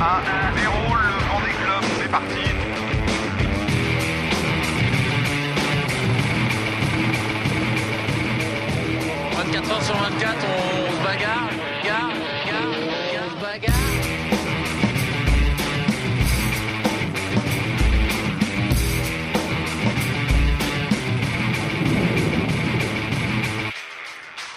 le Vendée Globe, c'est parti. « 24 heures sur 24, on se bagarre, on se bagarre. »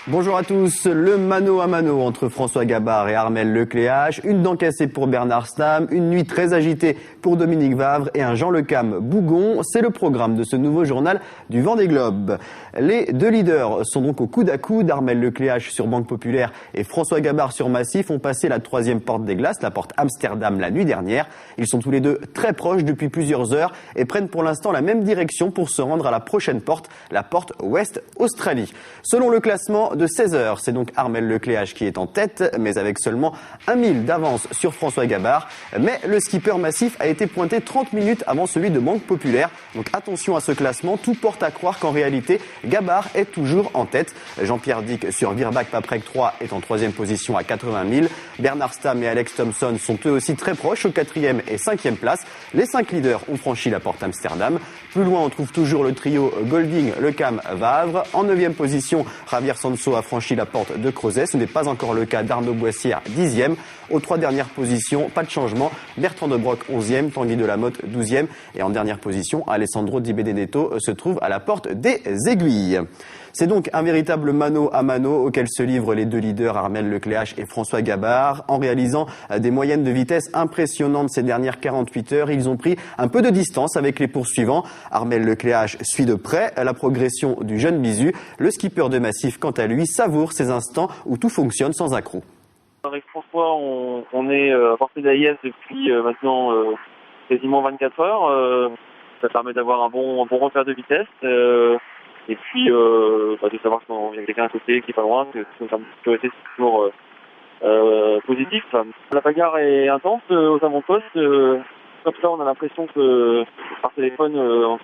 Bonjour à tous, le mano à mano entre François Gabard et Armelle Lecléache, une dent cassée pour Bernard Stamm, une nuit très agitée pour Dominique Vavre et un Jean Le Cam Bougon, c'est le programme de ce nouveau journal du Vendée Globe. Les deux leaders sont donc au coude à coude, Armelle Lecléache sur Banque Populaire et François Gabard sur Massif ont passé la troisième porte des glaces, la porte Amsterdam la nuit dernière. Ils sont tous les deux très proches depuis plusieurs heures et prennent pour l'instant la même direction pour se rendre à la prochaine porte, la porte Ouest Australie. Selon le classement de 16 heures, c'est donc Armelle Lecléache qui est en tête, mais avec seulement 1 000 d'avance sur François Gabard. Mais le skipper Massif a été pointé 30 minutes avant celui de Banque Populaire. Donc attention à ce classement, tout porte à croire qu'en réalité, Gabard est toujours en tête. Jean-Pierre Dick sur Virbac Paprec 3 est en troisième position à 80 000. Bernard Stamm et Alex Thompson sont eux aussi très proches aux 4e et 5e places. Les 5 leaders ont franchi la porte Amsterdam. Plus loin, on trouve toujours le trio Golding, Le Cam, Vavre. En 9e position, Javier Sanso a franchi la porte de Crozet. Ce n'est pas encore le cas d'Arnaud Boissière, 10e. Aux 3 dernières positions, pas de changement. Bertrand de Broc, 11e. Tanguy Delamotte, 12e. Et en dernière position, Alessandro Di Benedetto se trouve à la porte des Aiguilles. C'est donc un véritable mano à mano auquel se livrent les deux leaders Armelle Lecléache et François Gabard. En réalisant des moyennes de vitesse impressionnantes ces dernières 48 heures, ils ont pris un peu de distance avec les poursuivants. Armelle Lecléache suit de près la progression du jeune bisu. Le skipper de Massif, quant à lui, savoure ces instants où tout fonctionne sans accroc. Avec François, on est à portée d'AIS depuis maintenant quasiment 24 heures. Ça permet d'avoir un bon repère de vitesse. Et puis, de savoir qu'il y a quelqu'un à côté qui est pas loin, que en termes de sécurité, c'est toujours positif. La bagarre est intense aux avant-postes. Comme ça, on a l'impression que par téléphone,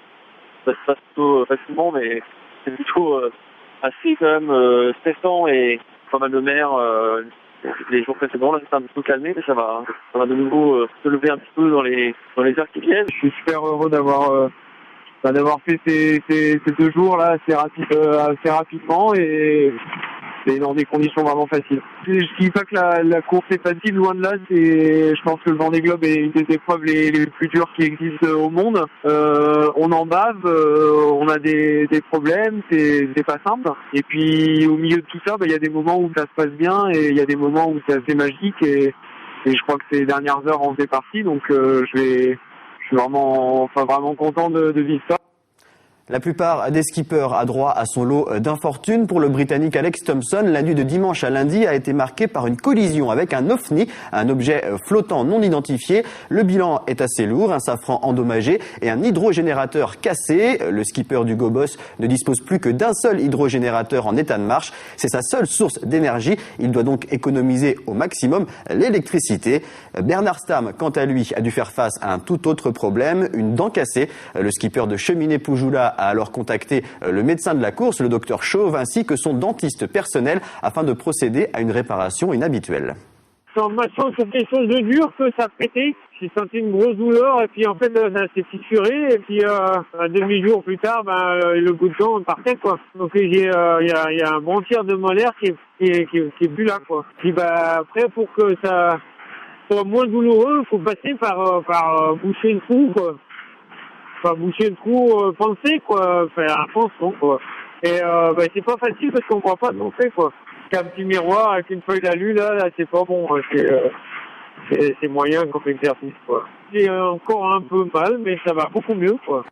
ça se passe plutôt facilement, mais c'est plutôt assez quand même stressant et pas mal de mer. Les jours précédents, là, c'est un petit peu calmé, mais ça va de nouveau se lever un petit peu dans les heures qui viennent. Je suis super heureux d'avoir fait ces 2 jours là assez rapidement et dans des conditions vraiment faciles. Je dis pas que la course est facile, loin de là. Je pense que le Vendée Globe est une des épreuves les plus dures qui existent au monde. On en bave, on a des problèmes, c'est pas simple. Et puis au milieu de tout ça, il y a des moments où ça se passe bien et il y a des moments où c'est assez magique et je crois que ces dernières heures en faisaient partie. Donc je suis vraiment content de vivre ça. La plupart des skippers a droit à son lot d'infortune. Pour le Britannique Alex Thompson, la nuit de dimanche à lundi a été marquée par une collision avec un ovni, un objet flottant non identifié. Le bilan est assez lourd, un safran endommagé et un hydrogénérateur cassé. Le skipper du Gobos ne dispose plus que d'un seul hydrogénérateur en état de marche. C'est sa seule source d'énergie. Il doit donc économiser au maximum l'électricité. Bernard Stamm, quant à lui, a dû faire face à un tout autre problème, une dent cassée. Le skipper de Cheminée Poujoula a alors contacté le médecin de la course, le docteur Chauve, ainsi que son dentiste personnel afin de procéder à une réparation inhabituelle. En marchant sur quelque chose de dur, que ça a pété. J'ai senti une grosse douleur et puis en fait ça s'est fissuré et puis un demi-jour plus tard, le bout de dent partait quoi. Donc il y a un bon tiers de molaire qui est plus là quoi. Puis après pour que ça soit moins douloureux, il faut passer par boucher le trou quoi. Enfin, boucher le trou pensé quoi, faire un pansement quoi. Et c'est pas facile parce qu'on voit pas ce qu'on fait quoi. Un petit miroir avec une feuille d'alu là c'est pas bon, c'est moyen comme exercice quoi. J'ai encore un peu mal mais ça va beaucoup mieux quoi.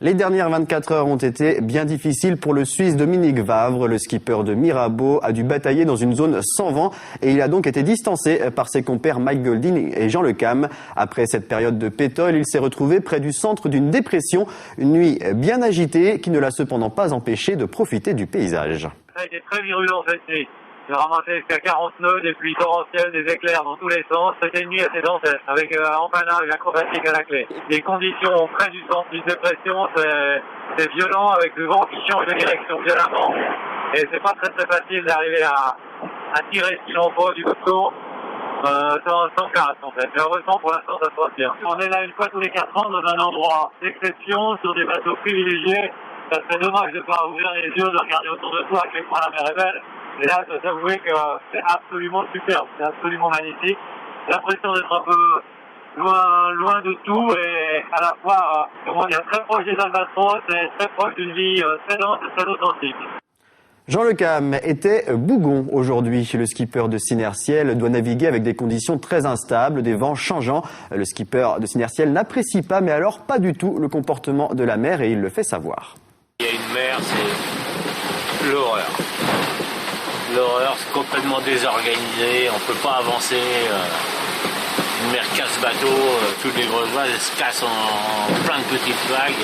Les dernières 24 heures ont été bien difficiles pour le Suisse Dominique Vavre. Le skipper de Mirabeau a dû batailler dans une zone sans vent et il a donc été distancé par ses compères Mike Golding et Jean Le Cam. Après cette période de pétole, il s'est retrouvé près du centre d'une dépression. Une nuit bien agitée qui ne l'a cependant pas empêché de profiter du paysage. Ça a été très virulent cette nuit. J'ai ramassé jusqu'à 40 nœuds, des pluies torrentielles, des éclairs dans tous les sens. C'était une nuit assez dense, avec empannage acrobatique à la clé. Les conditions près du centre d'une dépression, c'est violent, avec le vent qui change de direction violemment. Et c'est pas très facile d'arriver à tirer ce qu'il en faut du bouton. sans casse en fait. Mais heureusement pour l'instant ça se passe bien. On est là une fois tous les 4 ans dans un endroit d'exception, sur des bateaux privilégiés. Ça serait dommage de ne pas ouvrir les yeux, de regarder autour de toi à quel point la mer est belle. Et là, je dois t'avouer que c'est absolument superbe, c'est absolument magnifique. J'ai l'impression d'être un peu loin de tout et à la fois, très proche des albatros et très proche d'une vie très dense et très authentique. Jean Le Cam était bougon aujourd'hui. Le skipper de Sinertiel doit naviguer avec des conditions très instables, des vents changeants. Le skipper de Sinertiel n'apprécie pas, mais alors pas du tout, le comportement de la mer et il le fait savoir. Il y a une mer, c'est l'horreur. L'horreur, c'est complètement désorganisé, on peut pas avancer. Une mer casse-bateau, toutes les grosses vagues elles se cassent en plein de petites vagues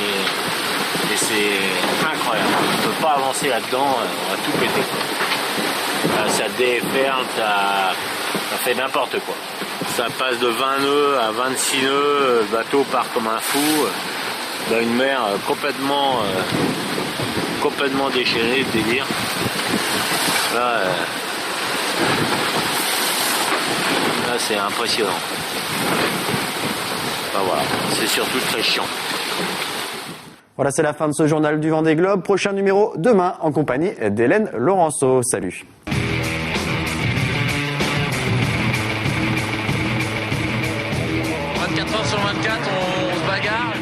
et c'est incroyable. On peut pas avancer là-dedans, on va tout péter. Ça déferme, ça fait n'importe quoi. Ça passe de 20 nœuds à 26 nœuds, le bateau part comme un fou dans une mer complètement déchaînée, le délire. Là, c'est impressionnant. Enfin, voilà, c'est surtout très chiant. Voilà, c'est la fin de ce journal du Vendée Globe. Prochain numéro demain en compagnie d'Hélène Laurenceau. Salut. Heures sur 24, on se bagarre.